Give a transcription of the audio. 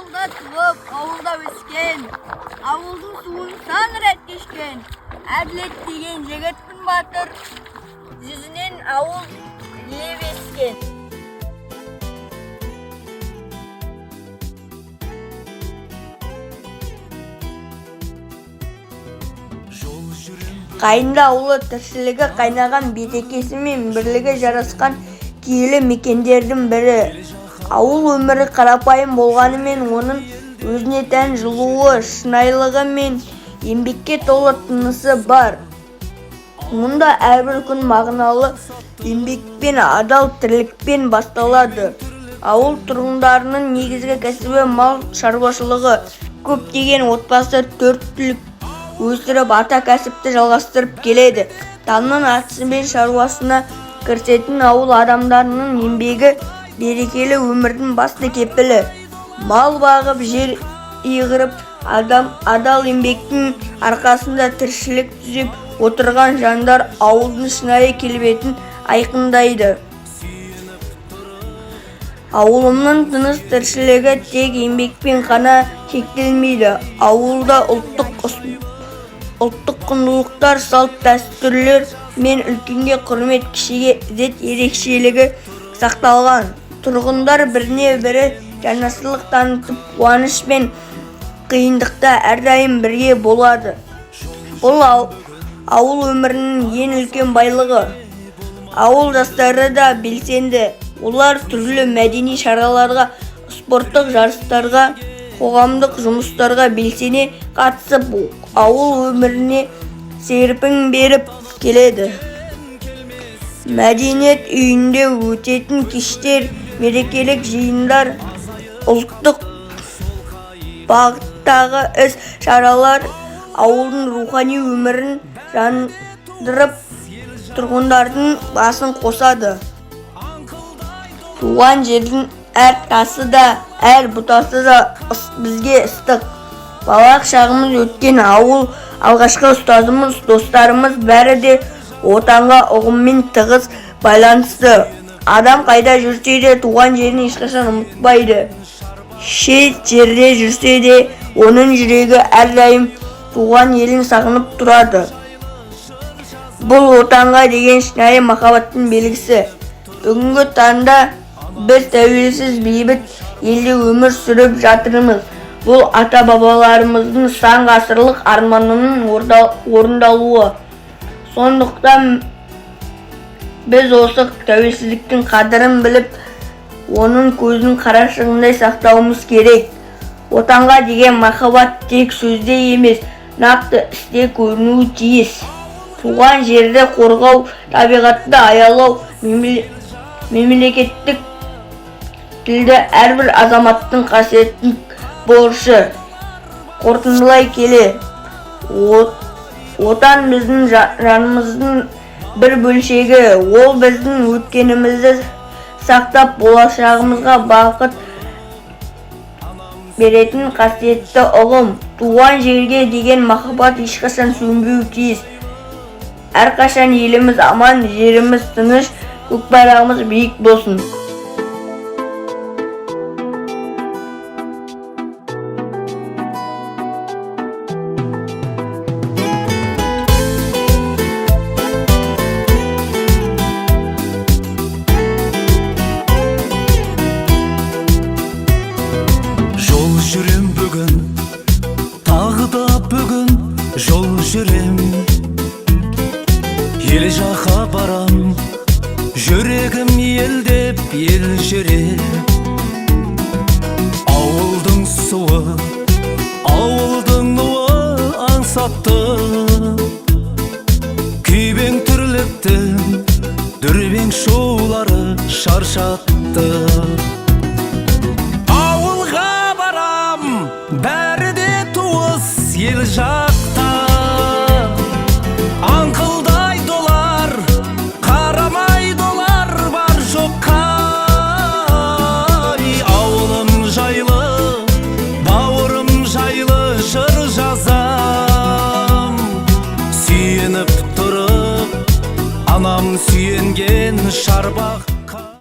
Ауылда туып, ауылда өскен, ауылдың суын сан рет кешкен. Әділет деген жігітпін батыр, жүзінен ауыл леп ескен. Қайында ауылы тіршілігі қайнаған бетекесімен бірлігі жарасқан киелі мекендердің бірі. Ауыл өмірі қарапайым болғанымен оның өзіне тән жылуы, шынайылығы мен еңбекке толы тынысы бар. Мұнда әрбір күн мағыналы еңбекпен, адал тірлікпен басталады. Ауыл тұрғындарының негізгі кәсібі мал шаруашылығы. Көптеген отбасы төрт түлік өсіріп, ата кәсіпті жалғастырып келеді. Таңның атысымен шаруасына кірісетін ауыл адамдарының еңбегі берекелі өмірдің басты кепілі. Мал бағып, жер иғырып, адал еңбектің арқасында тіршілік түзеп отырған жандар ауылдың шынайы келбетін айқындайды. Ауылымның тыныс тіршілігі тек еңбекпен ғана шектелмейді. Ауылда ұлттық құндылықтар, салт дәстүрлер мен үлкенге құрмет, кішіге ізет ерекшелігі сақталған. Тұрғындар біріне бірі жанашырлық танытып, қуаныш пен қиындықта әрдайым бірге болады. Бұл ауыл өмірінің ең үлкен байлығы. Ауыл жастары да белсенді. Олар түрлі мәдени шараларға, спорттық жарыстарға, қоғамдық жұмыстарға белсене қатысып, ауыл өміріне серпін беріп келеді. Мәдениет үйінде өтетін кештер, мерекелік жиындар, ұлттық бағыттағы іс шаралар ауылдың рухани өмірін жандырып, тұрғындардың басын қосады. Туған жердің әр тасы да, әр бұтасы да бізге ыстық. Балалық шағымыз өткен ауыл, алғашқы ұстазымыз, достарымыз бәрі де отанға ұғыммен тығыз байланысты. Адам қайда жүрсе де туған жерін ешқашан ұмытпайды. Шет жерде жүрсе де оның жүрегі әрдайым туған елін сағынып тұрады. Бұл отанға деген шынайы махаббаттың белгісі. Бүгінгі таңда біз тәуелсіз бейбіт елде өмір сүріп жатырмыз. Бұл ата-бабаларымыздың сан ғасырлық арманының орындалуы. Сондықтан біз осы тәуелсіздіктің қадірін біліп, оның көзін қарашығындай сақтауымыз керек. Отанға деген махаббат тек сөзде емес, нақты істе көрінуі тиіс. Туған жерді қорғау, табиғатты аялау, мемлекеттік тілді әрбір азаматтың қасиеттің борышы. Қорытындылай келе, отан біздің жанымыздың бір бөлшегі. Ол біздің өткенімізді сақтап, болашағымызға бақыт беретін қасиетті ұғым. Туған жерге деген махаббат ешқашан сөнбеуі тиіс. Әрқашан еліміз аман, жеріміз тыныш, көкбайрағымыз биік болсын. Жол жүрем бүгін, тағы да бүгін жол жүрем. Ел жаққа барам, жүрегім елдеп ел жүрем. Ауылдың суы, ауылдың нуы аңсатты. Күйбең тірліктің дүрбең шулары шаршатты. Ауылға барам, бәрі де туыс ел жақта. Аңқылдай долар, қарамай долар бар жоққа. Ауылым жайлы, бауырым жайлы жыр жазам. Сүйеніп тұрып, анам сүйенген шарбақ.